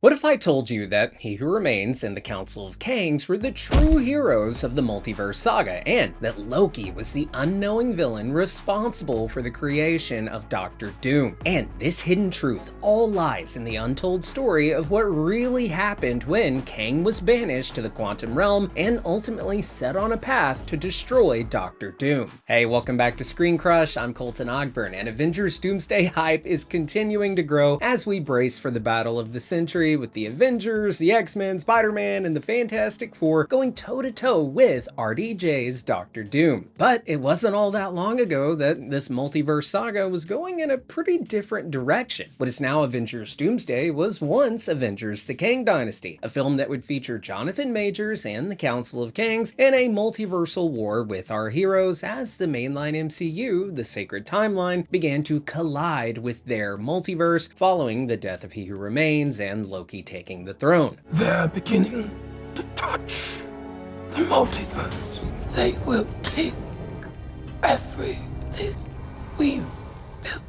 What if I told you that He Who Remains and the Council of Kangs were the true heroes of the Multiverse Saga, and that Loki was the unknowing villain responsible for the creation of Doctor Doom? And this hidden truth all lies in the untold story of what really happened when Kang was banished to the quantum realm and ultimately set on a path to destroy Doctor Doom. Hey, welcome back to ScreenCrush. I'm Colton Ogburn, and Avengers Doomsday hype is continuing to grow as we brace for the battle of the century, with the Avengers, the X-Men, Spider-Man, and the Fantastic Four going toe-to-toe with RDJ's Doctor Doom. But it wasn't all that long ago that this multiverse saga was going in a pretty different direction. What is now Avengers Doomsday was once Avengers the Kang Dynasty, a film that would feature Jonathan Majors and the Council of Kangs in a multiversal war with our heroes as the mainline MCU, the Sacred Timeline, began to collide with their multiverse following the death of He Who Remains and Loki taking the throne. They're beginning to touch the multiverse. They will take everything we've built.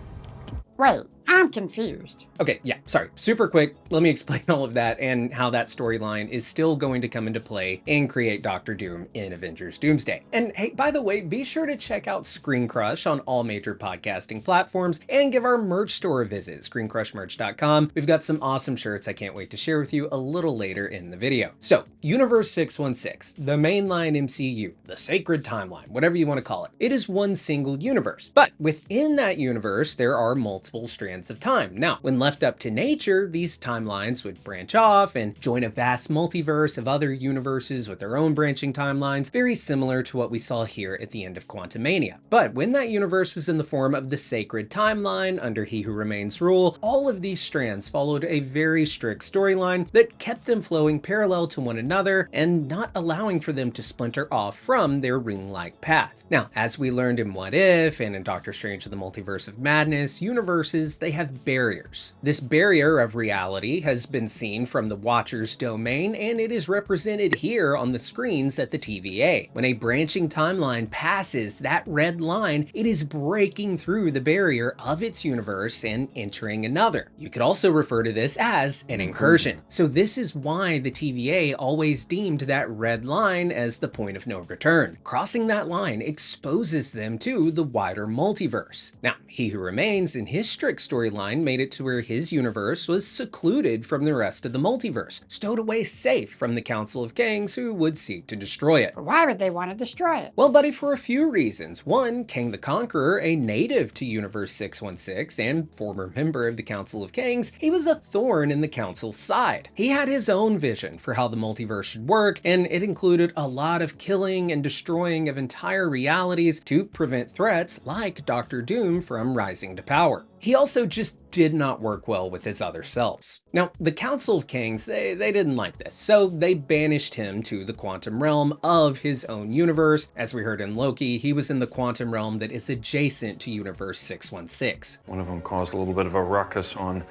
Wait, I'm confused. Okay, yeah, sorry. Super quick, let me explain all of that and how that storyline is still going to come into play and create Doctor Doom in Avengers Doomsday. And hey, by the way, be sure to check out ScreenCrush on all major podcasting platforms and give our merch store a visit, screencrushmerch.com. We've got some awesome shirts I can't wait to share with you a little later in the video. So, Universe 616, the mainline MCU, the Sacred Timeline, whatever you want to call it, it is one single universe. But within that universe, there are multiple strands of time. Now, when left up to nature, these timelines would branch off and join a vast multiverse of other universes with their own branching timelines, very similar to what we saw here at the end of Quantumania. But when that universe was in the form of the Sacred Timeline under He Who Remains rule, all of these strands followed a very strict storyline that kept them flowing parallel to one another and not allowing for them to splinter off from their ring-like path. Now, as we learned in What If and in Doctor Strange in the Multiverse of Madness, universes, they have barriers. This barrier of reality has been seen from the Watcher's domain, and it is represented here on the screens at the TVA. When a branching timeline passes that red line, it is breaking through the barrier of its universe and entering another. You could also refer to this as an incursion. So this is why the TVA always deemed that red line as the point of no return. Crossing that line exposes them to the wider multiverse. Now, He Who Remains in his strict storyline made it to where his universe was secluded from the rest of the multiverse, stowed away safe from the Council of Kangs who would seek to destroy it. But why would they want to destroy it? Well, buddy, for a few reasons. One, Kang the Conqueror, a native to Universe 616 and former member of the Council of Kangs, he was a thorn in the Council's side. He had his own vision for how the multiverse should work, and it included a lot of killing and destroying of entire realities to prevent threats like Doctor Doom from rising to power. He also just did not work well with his other selves. Now, the Council of Kangs, they didn't like this, so they banished him to the quantum realm of his own universe. As we heard in Loki, he was in the quantum realm that is adjacent to Universe 616. One of them caused a little bit of a ruckus on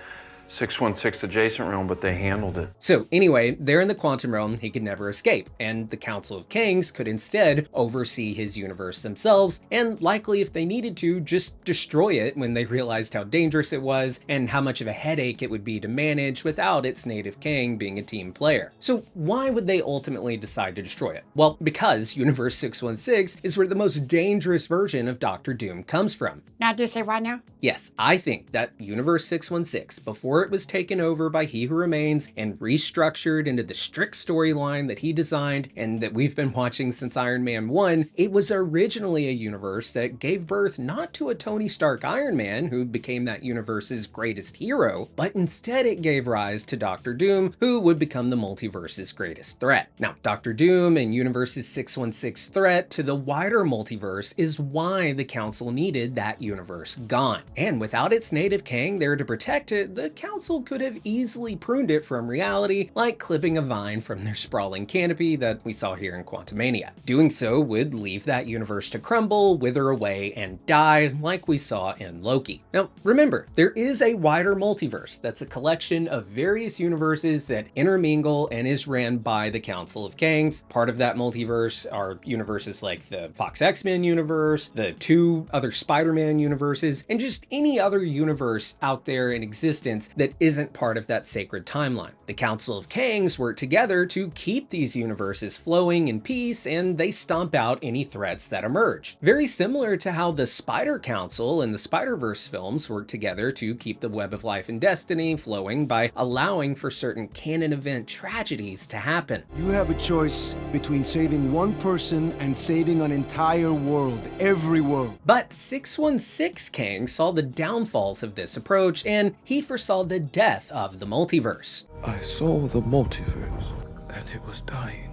616 adjacent realm, but they handled it. So anyway, there in the quantum realm, he could never escape, and the Council of Kangs could instead oversee his universe themselves, and likely if they needed to, just destroy it when they realized how dangerous it was and how much of a headache it would be to manage without its native Kang being a team player. So why would they ultimately decide to destroy it? Well, because Universe 616 is where the most dangerous version of Doctor Doom comes from. Now, do you say why now? Yes, I think that Universe 616, before it was taken over by He Who Remains and restructured into the strict storyline that he designed and that we've been watching since Iron Man 1, it was originally a universe that gave birth not to a Tony Stark Iron Man, who became that universe's greatest hero, but instead it gave rise to Doctor Doom, who would become the multiverse's greatest threat. Now, Doctor Doom and Universe's 616 threat to the wider multiverse is why the Council needed that universe gone. And without its native Kang there to protect it, the Council could have easily pruned it from reality, like clipping a vine from their sprawling canopy that we saw here in Quantumania. Doing so would leave that universe to crumble, wither away, and die, like we saw in Loki. Now, remember, there is a wider multiverse that's a collection of various universes that intermingle and is ran by the Council of Kangs. Part of that multiverse are universes like the Fox X-Men universe, the two other Spider-Man universes, and just any other universe out there in existence that isn't part of that sacred timeline. The Council of Kangs work together to keep these universes flowing in peace, and they stomp out any threats that emerge. Very similar to how the Spider Council and the Spider-Verse films work together to keep the web of life and destiny flowing by allowing for certain canon event tragedies to happen. You have a choice between saving one person and saving an entire world, every world. But 616 Kang saw the downfalls of this approach, and he foresaw the death of the multiverse. I saw the multiverse, and it was dying.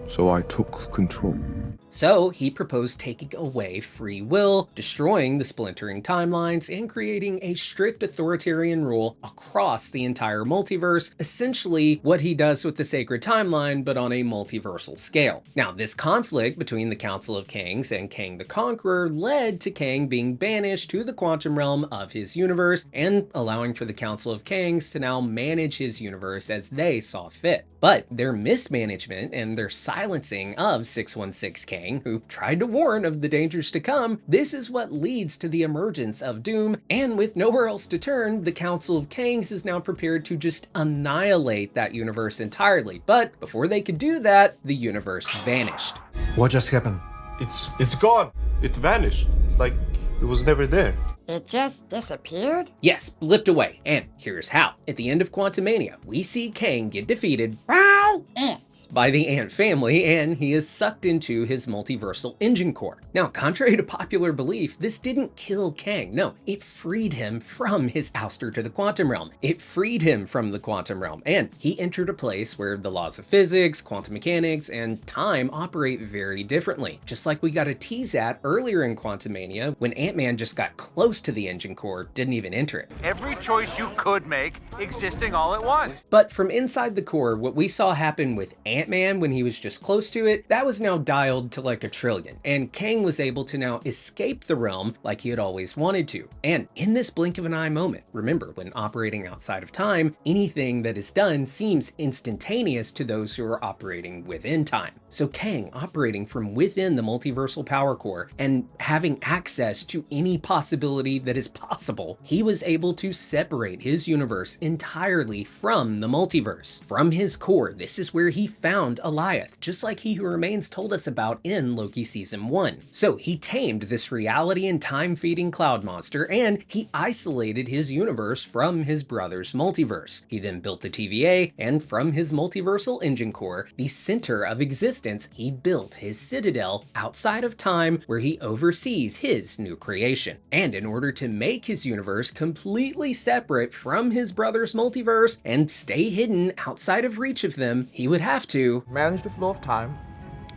So I took control. So he proposed taking away free will, destroying the splintering timelines, and creating a strict authoritarian rule across the entire multiverse, essentially what he does with the sacred timeline, but on a multiversal scale. Now, this conflict between the Council of Kangs and Kang the Conqueror led to Kang being banished to the quantum realm of his universe, and allowing for the Council of Kangs to now manage his universe as they saw fit. But their mismanagement and their silencing of 616 Kang, who tried to warn of the dangers to come, this is what leads to the emergence of Doom, and with nowhere else to turn, the Council of Kangs is now prepared to just annihilate that universe entirely. But before they could do that, the universe vanished. What just happened? It's gone. It vanished. Like it was never there. It just disappeared? Yes, blipped away, and here's how. At the end of Quantumania, we see Kang get defeated By ants. by the ant family, and he is sucked into his multiversal engine core. Now, contrary to popular belief, this didn't kill Kang. No, it freed him from his ouster to the quantum realm. It freed him from the quantum realm, and he entered a place where the laws of physics, quantum mechanics, and time operate very differently. Just like we got a tease at earlier in Quantumania, when Ant-Man just got close to the engine core, didn't even enter it. Every choice you could make existing all at once. But from inside the core, what we saw happen with Ant-Man when he was just close to it, that was now dialed to like a trillion, and Kang was able to now escape the realm like he had always wanted to. And in this blink of an eye moment, remember, when operating outside of time, anything that is done seems instantaneous to those who are operating within time. So Kang, operating from within the multiversal power core and having access to any possibility that is possible, he was able to separate his universe entirely from the multiverse. From his core, this is where he found Elias, just like He Who Remains told us about in Loki Season 1. So he tamed this reality and time-feeding cloud monster, and he isolated his universe from his brother's multiverse. He then built the TVA, and from his multiversal engine core, the center of existence, he built his citadel outside of time where he oversees his new creation. And in order to make his universe completely separate from his brother's multiverse and stay hidden outside of reach of them, he would have to Manage the flow of time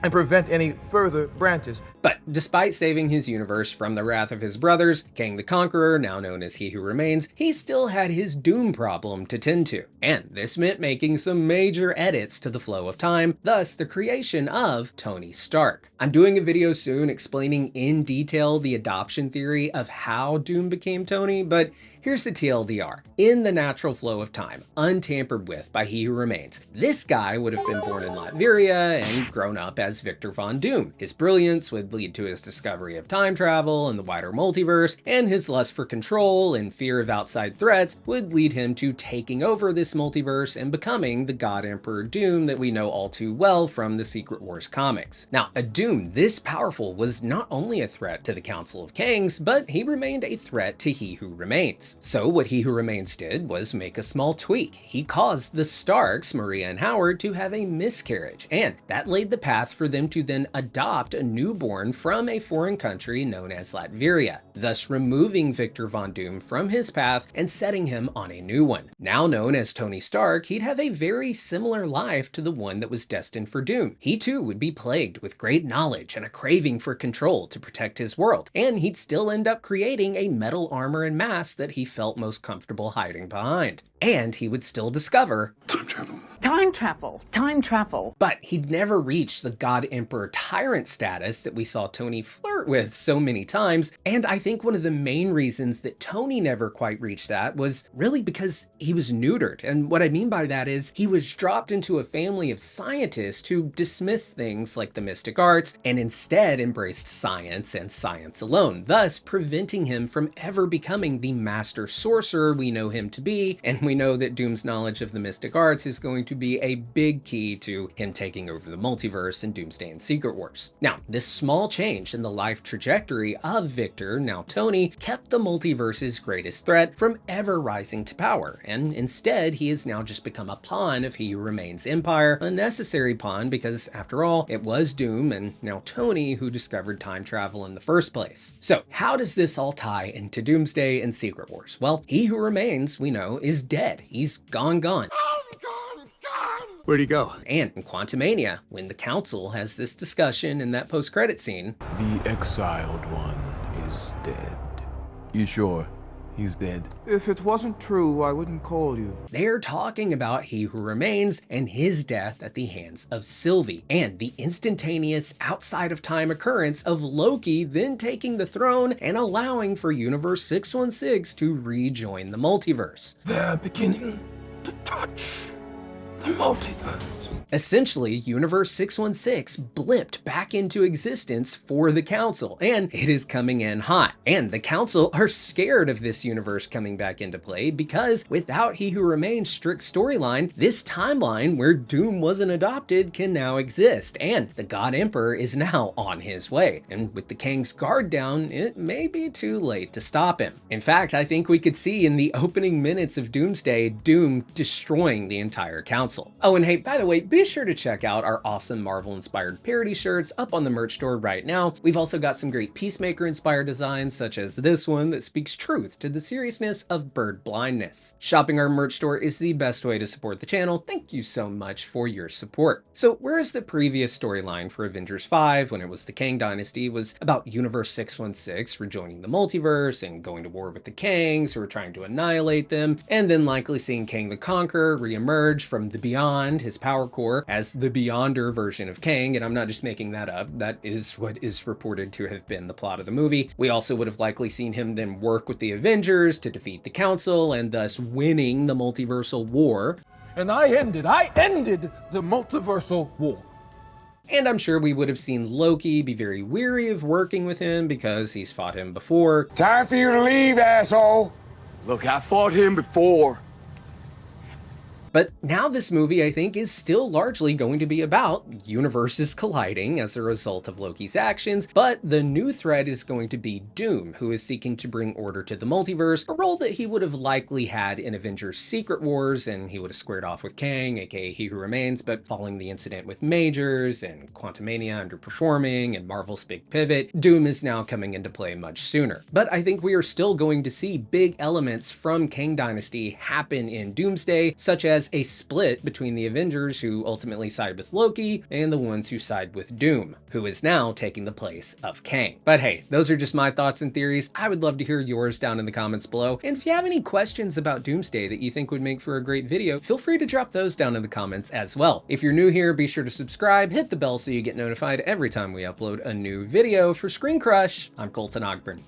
and prevent any further branches. But despite saving his universe from the wrath of his brothers, Kang the Conqueror, now known as He Who Remains, he still had his Doom problem to tend to. And this meant making some major edits to the flow of time, thus the creation of Tony Stark. I'm doing a video soon explaining in detail the adoption theory of how Doom became Tony, but here's the TLDR. In the natural flow of time, untampered with by He Who Remains, this guy would have been born in Latveria and grown up as Victor Von Doom. His brilliance would lead to his discovery of time travel and the wider multiverse, and his lust for control and fear of outside threats would lead him to taking over this multiverse and becoming the God Emperor Doom that we know all too well from the Secret Wars comics. Now, a Doom this powerful was not only a threat to the Council of Kangs, but he remained a threat to He Who Remains. So what He Who Remains did was make a small tweak. He caused the Starks, Maria and Howard, to have a miscarriage, and that laid the path for them to then adopt a newborn from a foreign country known as Latveria, thus removing Victor Von Doom from his path and setting him on a new one. Now known as Tony Stark, he'd have a very similar life to the one that was destined for Doom. He too would be plagued with great knowledge and a craving for control to protect his world, and he'd still end up creating a metal armor and mask that he felt most comfortable hiding behind. And he would still discover Time travel. Time travel. Time travel. But he'd never reached the God Emperor tyrant status that we saw Tony flirt with so many times. And I think one of the main reasons that Tony never quite reached that was really because he was neutered. And what I mean by that is he was dropped into a family of scientists who dismissed things like the mystic arts and instead embraced science and science alone, thus preventing him from ever becoming the master sorcerer we know him to be. And we know that Doom's knowledge of the mystic arts is going to be a big key to him taking over the multiverse in Doomsday and Secret Wars. Now, this small change in the life trajectory of Victor, now Tony, kept the multiverse's greatest threat from ever rising to power, and instead he has now just become a pawn of He Who Remains' empire, a necessary pawn because, after all, it was Doom and now Tony who discovered time travel in the first place. So, how does this all tie into Doomsday and Secret Wars? Well, He Who Remains, we know, is dead. He's gone. Where'd he go? And in Quantumania, when the Council has this discussion in that post-credit scene, The exiled one is dead. You sure he's dead? If it wasn't true, I wouldn't call you. they're talking about He Who Remains and his death at the hands of Sylvie, and the instantaneous outside-of-time occurrence of Loki then taking the throne and allowing for Universe 616 to rejoin the multiverse. They're beginning to touch the multiverse. Essentially, Universe 616 blipped back into existence for the Council, and it is coming in hot. And the Council are scared of this universe coming back into play because without He Who Remains' strict storyline, this timeline where Doom wasn't adopted can now exist, and the God Emperor is now on his way. And with the Kang's guard down, it may be too late to stop him. In fact, I think we could see in the opening minutes of Doomsday, Doom destroying the entire Council. Oh, and hey, by the way, be sure to check out our awesome Marvel-inspired parody shirts up on the merch store right now. We've also got some great Peacemaker-inspired designs, such as this one that speaks truth to the seriousness of bird blindness. Shopping our merch store is the best way to support the channel. Thank you so much for your support. So, whereas the previous storyline for Avengers 5, when it was the Kang Dynasty, was about Universe 616 rejoining the multiverse and going to war with the Kangs who are trying to annihilate them, and then likely seeing Kang the Conqueror re-emerge from the Beyond, his power core, as the Beyonder version of Kang, and I'm not just making that up, that is what is reported to have been the plot of the movie. We also would have likely seen him then work with the Avengers to defeat the Council and thus winning the multiversal war. And I ended the multiversal war. And I'm sure we would have seen Loki be very weary of working with him because he's fought him before. Time for you to leave, asshole. Look, I fought him before. But now this movie, I think, is still largely going to be about universes colliding as a result of Loki's actions, but the new threat is going to be Doom, who is seeking to bring order to the multiverse, a role that he would have likely had in Avengers Secret Wars, and he would have squared off with Kang, aka He Who Remains, but following the incident with Majors and Quantumania underperforming and Marvel's big pivot, Doom is now coming into play much sooner. But I think we are still going to see big elements from Kang Dynasty happen in Doomsday, such as a split between the Avengers who ultimately side with Loki and the ones who side with Doom, who is now taking the place of Kang. But hey, those are just my thoughts and theories. I would love to hear yours down in the comments below. And if you have any questions about Doomsday that you think would make for a great video, feel free to drop those down in the comments as well. If you're new here, be sure to subscribe, hit the bell so you get notified every time we upload a new video. For ScreenCrush, I'm Colton Ogburn.